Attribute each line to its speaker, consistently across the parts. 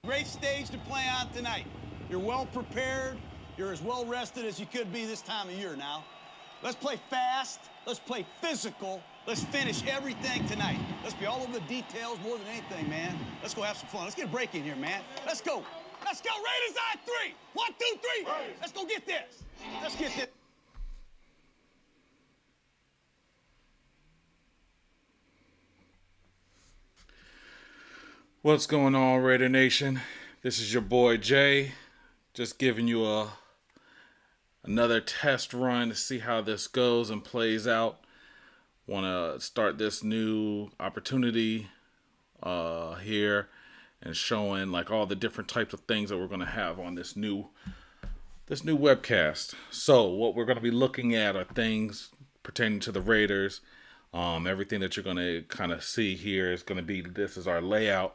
Speaker 1: Great stage to play on tonight. You're well prepared. You're as well rested as you could be this time of year now. Let's play fast. Let's play physical. Let's finish everything tonight. Let's be all over the details more than anything, man. Let's go have some fun. Let's get a break in here, man. Let's go. Let's go. Raiders on three. 1, 2, 3. Let's go get this. Let's get this.
Speaker 2: What's going on, Raider Nation? This is your boy Jay, just giving you another test run to see how this goes and plays out. Want to start this new opportunity here and showing like all the different types of things that we're going to have on this new webcast. So what we're going to be looking at are things pertaining to the Raiders. Everything that you're going to kind of see here is going to be, this is our layout.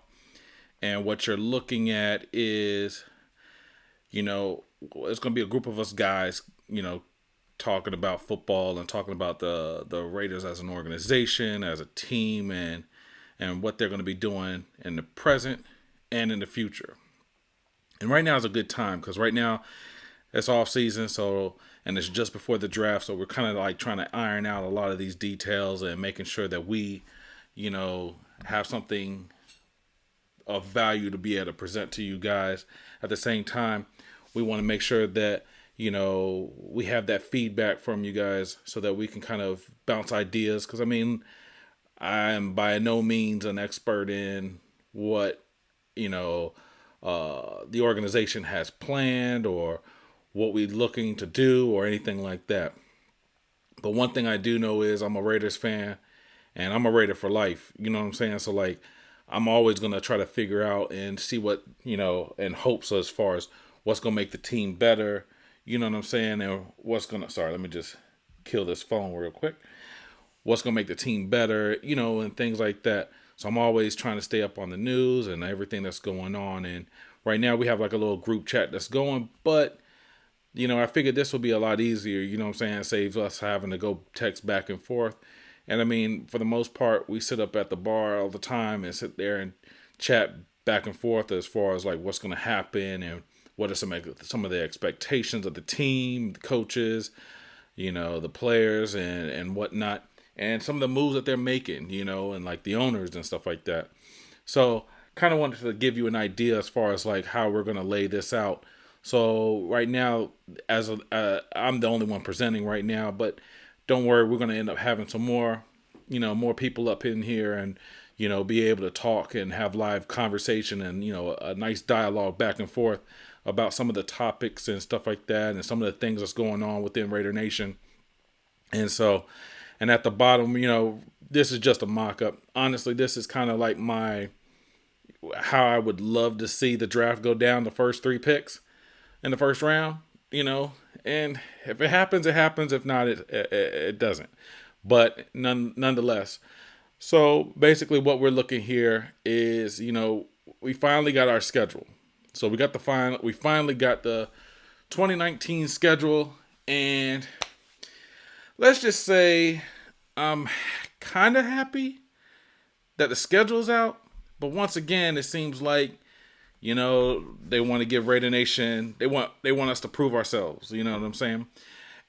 Speaker 2: And what you're looking at is, it's going to be a group of us guys, talking about football and talking about the Raiders as an organization, as a team, and what they're going to be doing in the present and in the future. And right now is a good time because right now it's off season, and it's just before the draft, so we're kind of like trying to iron out a lot of these details and making sure that we, have something of value to be able to present to you guys. At the same time, we want to make sure that we have that feedback from you guys so that we can kind of bounce ideas, because I am by no means an expert in what the organization has planned or what we're looking to do or anything like that. But one thing I do know is I'm a Raiders fan and I'm a Raider for life. You know what I'm saying? So like, I'm always going to try to figure out and see what, and hopes as far as what's going to make the team better. You know what I'm saying? And what's going to, sorry, let me just kill this phone real quick. What's going to make the team better, and things like that. So I'm always trying to stay up on the news and everything that's going on. And right now we have like a little group chat that's going, but, I figured this will be a lot easier. You know what I'm saying? It saves us having to go text back and forth. And for the most part, we sit up at the bar all the time and sit there and chat back and forth as far as like what's going to happen and what are some of the expectations of the team, the coaches, the players and whatnot, and some of the moves that they're making, and like the owners and stuff like that. So kind of wanted to give you an idea as far as like how we're going to lay this out. So right now, I'm the only one presenting right now, but don't worry, we're going to end up having some more people up in here and, be able to talk and have live conversation and, a nice dialogue back and forth about some of the topics and stuff like that and some of the things that's going on within Raider Nation. And so, and at the bottom, this is just a mock-up. Honestly, this is kind of like how I would love to see the draft go down, the first 3 picks in the first round, and if it happens, it happens. If not, it doesn't. But nonetheless. So basically what we're looking here is, we finally got our schedule. So we finally got the 2019 schedule, and let's just say I'm kind of happy that the schedule's out. But once again, it seems like they want to give Raider Nation, they want us to prove ourselves. You know what I'm saying?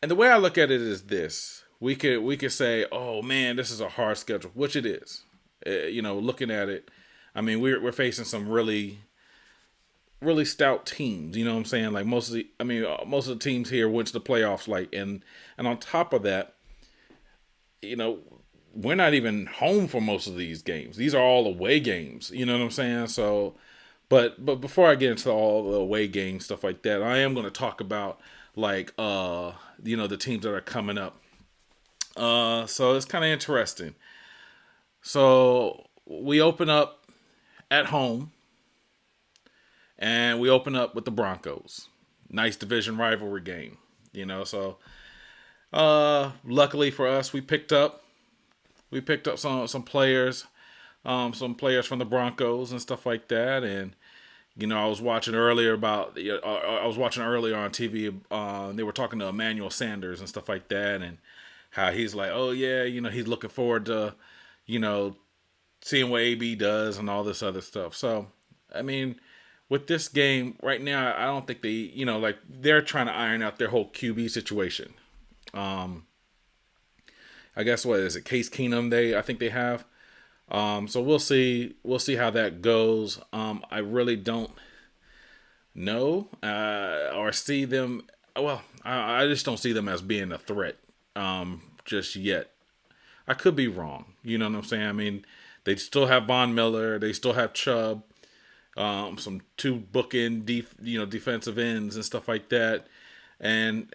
Speaker 2: And the way I look at it is this: we could say, oh man, this is a hard schedule, which it is. Looking at it, we're facing some really, really stout teams. You know what I'm saying? Like most of the teams here went to the playoffs. And on top of that, we're not even home for most of these games. These are all away games. You know what I'm saying? So. But before I get into all the away game stuff like that, I am going to talk about the teams that are coming up. So it's kind of interesting. So we open up at home, and we open up with the Broncos. Nice division rivalry game, So luckily for us, we picked up some players. Some players from the Broncos and stuff like that, and I was watching earlier on TV. They were talking to Emmanuel Sanders and stuff like that, and how he's like, oh yeah, he's looking forward to, seeing what AB does and all this other stuff. So, with this game right now, I don't think they, like they're trying to iron out their whole QB situation. I guess what is it, Case Keenum? I think they have. So we'll see. We'll see how that goes. I really don't know or see them. Well, I just don't see them as being a threat just yet. I could be wrong. You know what I'm saying? I mean, they still have Von Miller. They still have Chubb. Some two bookend, defensive ends and stuff like that, and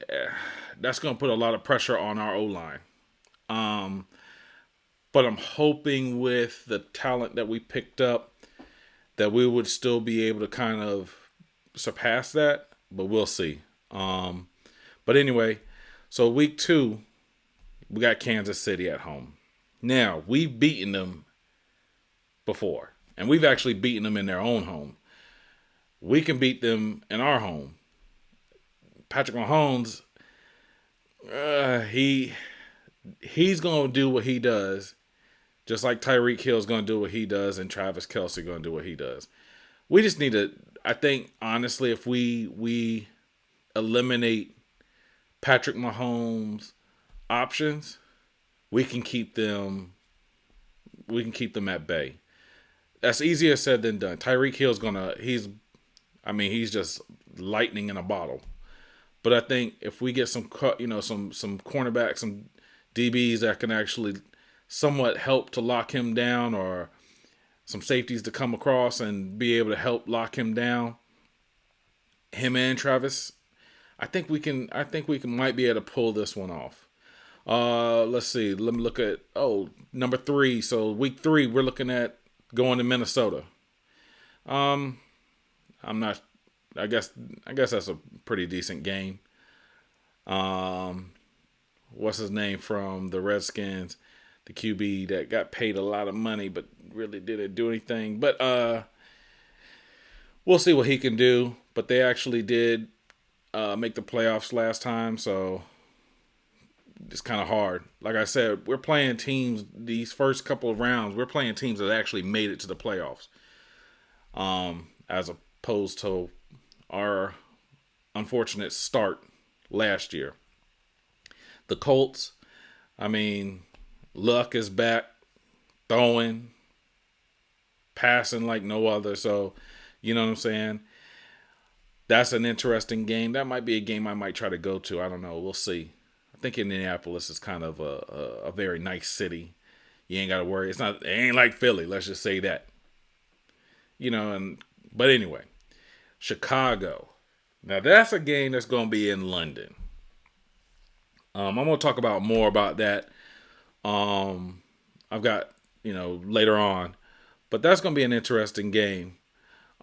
Speaker 2: that's going to put a lot of pressure on our O line. But I'm hoping with the talent that we picked up that we would still be able to kind of surpass that, but we'll see. But anyway, so week 2, we got Kansas City at home. Now, we've beaten them before, and we've actually beaten them in their own home. We can beat them in our home. Patrick Mahomes, he's going to do what he does, just like Tyreek Hill's going to do what he does, and Travis Kelce going to do what he does. We just need to, I think, honestly, if we eliminate Patrick Mahomes' options, we can keep them at bay. That's easier said than done. Tyreek Hill's he's just lightning in a bottle. But I think if we get some cornerbacks, some DBs that can actually somewhat help to lock him down, or some safeties to come across and be able to help lock him down, him and Travis, I think we might be able to pull this one off. Let's see. Let me look at number 3. So week 3, we're looking at going to Minnesota. I'm not. I guess that's a pretty decent game. What's his name from the Redskins? The QB that got paid a lot of money but really didn't do anything. But we'll see what he can do. But they actually did make the playoffs last time, so it's kind of hard. Like I said, we're playing teams these first couple of rounds. We're playing teams that actually made it to the playoffs, as opposed to our unfortunate start last year. The Colts, I mean, Luck is back, throwing, passing like no other. So, you know what I'm saying? That's an interesting game. That might be a game I might try to go to. I don't know. We'll see. I think Indianapolis is kind of a very nice city. You ain't got to worry. It ain't like Philly. Let's just say that. But anyway, Chicago. Now that's a game that's going to be in London. I'm going to talk about more about that. I've got, later on, but that's going to be an interesting game.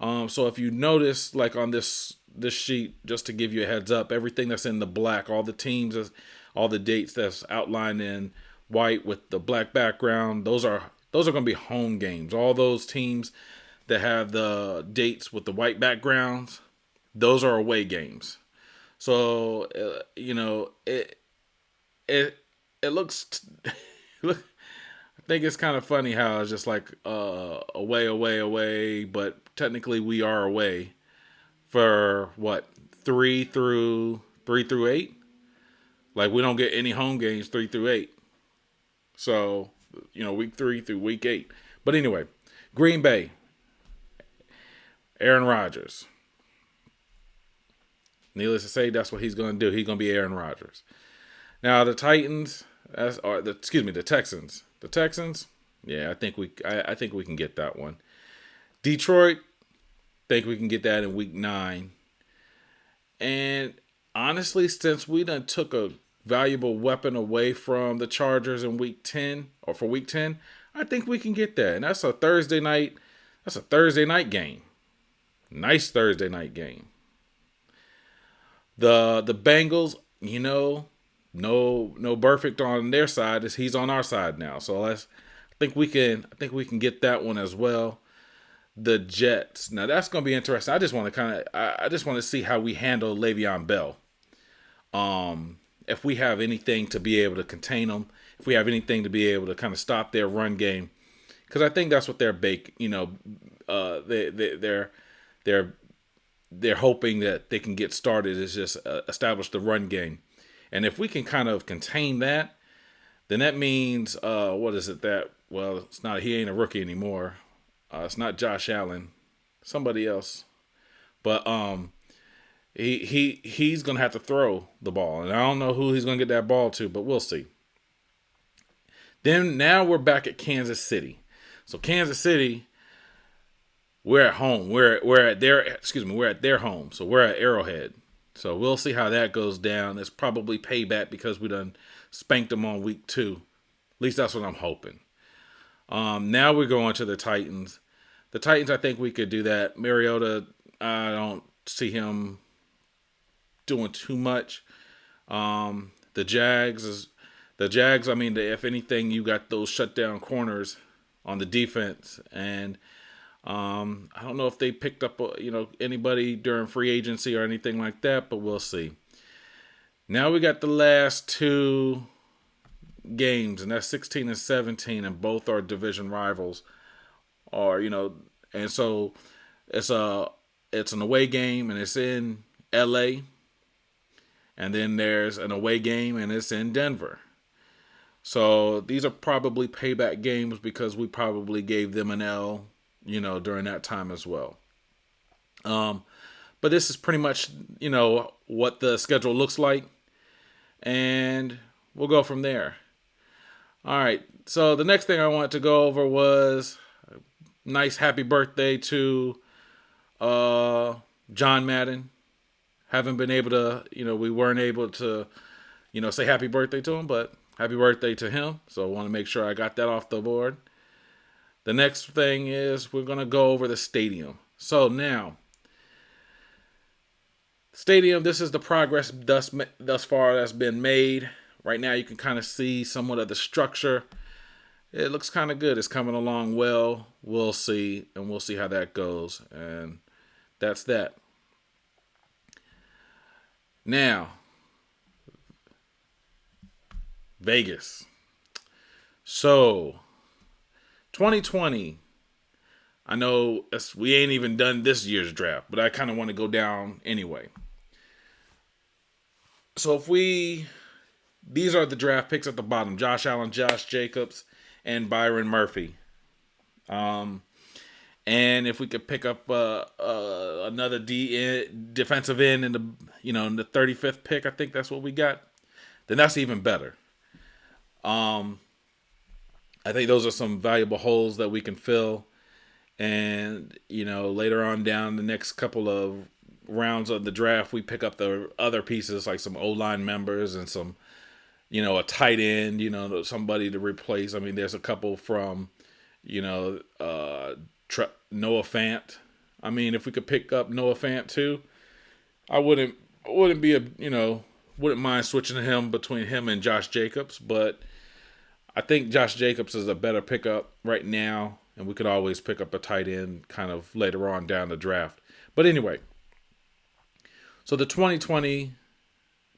Speaker 2: So if you notice, like on this sheet, just to give you a heads up, everything that's in the black, all the teams, all the dates that's outlined in white with the black background, those are going to be home games. All those teams that have the dates with the white backgrounds, those are away games. So it looks. I think it's kind of funny how it's just like away, but technically we are away for what 3 through 8. Like we don't get any home games 3 through 8. So week 3 through week 8. But anyway, Green Bay, Aaron Rodgers. Needless to say, that's what he's going to do. He's going to be Aaron Rodgers. Now the Titans, the Texans. The Texans, yeah, I think we can get that one. Detroit, think we can get that in week 9. And honestly, since we done took a valuable weapon away from the Chargers in week 10, or for week 10, I think we can get that. And that's a Thursday night. That's a Thursday night game. Nice Thursday night game. The Bengals, no perfect on their side, as he's on our side now. So I think we can get that one as well. The Jets. Now that's going to be interesting. I just want to see how we handle Le'Veon Bell. If we have anything to be able to contain them, if we have anything to be able to kind of stop their run game, because I think that's what they're they're hoping that they can get started is just establish the run game. And if we can kind of contain that, then that means what is it that? Well, it's not. He ain't a rookie anymore. It's not Josh Allen, somebody else. But he's gonna have to throw the ball, and I don't know who he's gonna get that ball to, but we'll see. Then now we're back at Kansas City. So Kansas City, we're at home. We're at their home. So we're at Arrowhead. So we'll see how that goes down. It's probably payback because we done spanked them on week 2. At least that's what I'm hoping. Now we're going to the Titans. The Titans, I think we could do that. Mariota, I don't see him doing too much. The Jags, I mean, if anything, you got those shutdown corners on the defense, and I don't know if they picked up anybody during free agency or anything like that, but we'll see. Now we got the last 2 games, and that's 16 and 17, and both are division rivals. And so it's an away game, and it's in LA, and then there's an away game, and it's in Denver. So these are probably payback games because we probably gave them an L, during that time as well. But this is pretty much, what the schedule looks like, and we'll go from there. All right. So the next thing I wanted to go over was a nice happy birthday to John Madden. Haven't been able to, we weren't able to, say happy birthday to him, but happy birthday to him. So I want to make sure I got that off the board. The next thing is we're going to go over the stadium. So now, stadium, this is the progress thus far that's been made. Right now you can kind of see somewhat of the structure. It looks kind of good. It's coming along well. We'll see, and we'll see how that goes. And that's that. Now, Vegas. So, 2020, I know we ain't even done this year's draft, but I kind of want to go down anyway. So these are the draft picks at the bottom: Josh Allen, Josh Jacobs, and Byron Murphy. And if we could pick up another defensive end in the 35th pick, I think that's what we got. Then that's even better. I think those are some valuable holes that we can fill. And, later on down the next couple of rounds of the draft, we pick up the other pieces like some O-line members and some, a tight end, somebody to replace. I mean, there's a couple from, Noah Fant. I mean, if we could pick up Noah Fant too, I wouldn't mind switching him between him and Josh Jacobs, but I think Josh Jacobs is a better pickup right now, and we could always pick up a tight end kind of later on down the draft. But anyway, so the 2020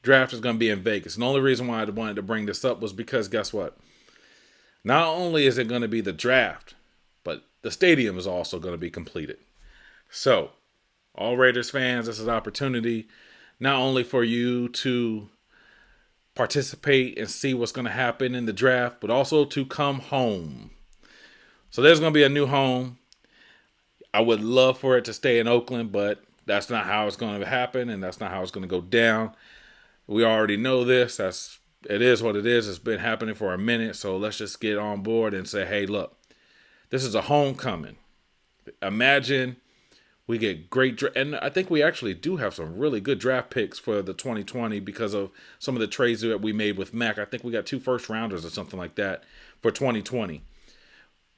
Speaker 2: draft is going to be in Vegas. And the only reason why I wanted to bring this up was because guess what? Not only is it going to be the draft, but the stadium is also going to be completed. So, all Raiders fans, this is an opportunity not only for you to participate and see what's going to happen in the draft, but also to come home. So there's going to be a new home. I would love for it to stay in Oakland, but that's not how it's going to happen, and that's not how it's going to go down. We already know this. It is what it is. It's been happening for a minute, so let's just get on board and say, hey, look, this is a homecoming. Imagine we get great, and I think we actually do have some really good draft picks for the 2020 because of some of the trades that we made with Mac. I think we got 2 first-rounders or something like that for 2020.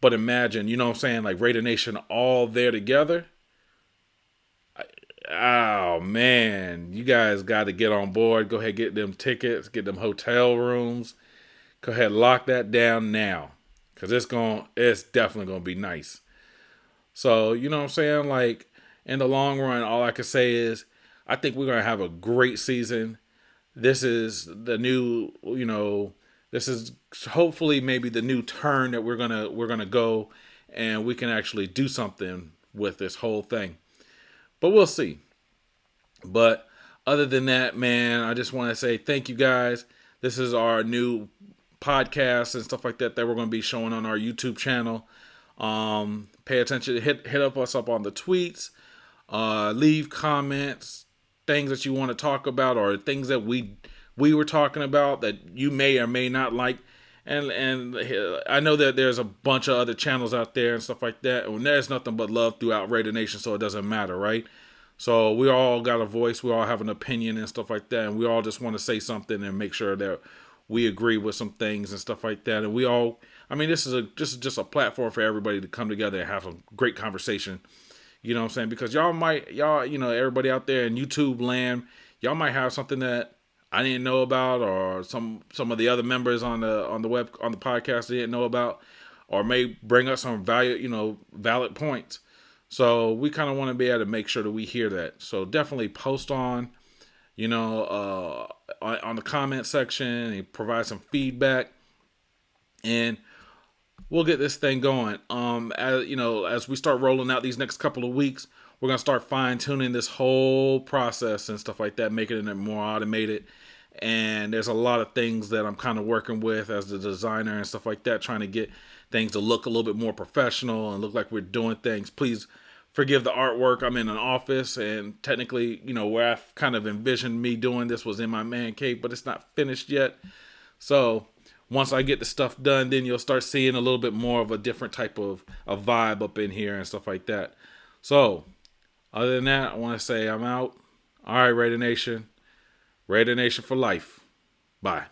Speaker 2: But imagine, you know what I'm saying, like Raider Nation all there together. Oh, man, you guys got to get on board. Go ahead, get them tickets, get them hotel rooms. Go ahead, lock that down now because it's definitely going to be nice. So, you know what I'm saying, like, in the long run, all I can say is I think we're going to have a great season. This is the new, this is hopefully maybe the new turn that we're gonna go, and we can actually do something with this whole thing. But we'll see. But other than that, man, I just want to say thank you guys. This is our new podcast and stuff like that we're going to be showing on our YouTube channel. Pay attention. Hit us up on the tweets. Leave comments, things that you want to talk about, or things that we were talking about that you may or may not like. And I know that there's a bunch of other channels out there and stuff like that. And there's nothing but love throughout Raider Nation, so it doesn't matter, right? So we all got a voice, we all have an opinion and stuff like that, and we all just want to say something and make sure that we agree with some things and stuff like that. And we all, I mean, this is just a platform for everybody to come together and have a great conversation. You know what I'm saying? Because everybody out there in YouTube land, y'all might have something that I didn't know about, or some of the other members on the podcast didn't know about, or may bring us some valid points. So we kind of want to be able to make sure that we hear that. So definitely post on the comment section and provide some feedback, and we'll get this thing going. As we start rolling out these next couple of weeks, we're gonna start fine tuning this whole process and stuff like that, making it more automated. And there's a lot of things that I'm kind of working with as the designer and stuff like that, trying to get things to look a little bit more professional and look like we're doing things. Please forgive the artwork. I'm in an office, and technically, where I've kind of envisioned me doing this was in my man cave, but it's not finished yet. So once I get the stuff done, then you'll start seeing a little bit more of a different type of a vibe up in here and stuff like that. So other than that, I want to say I'm out. All right, Raider Nation. Raider Nation for life. Bye.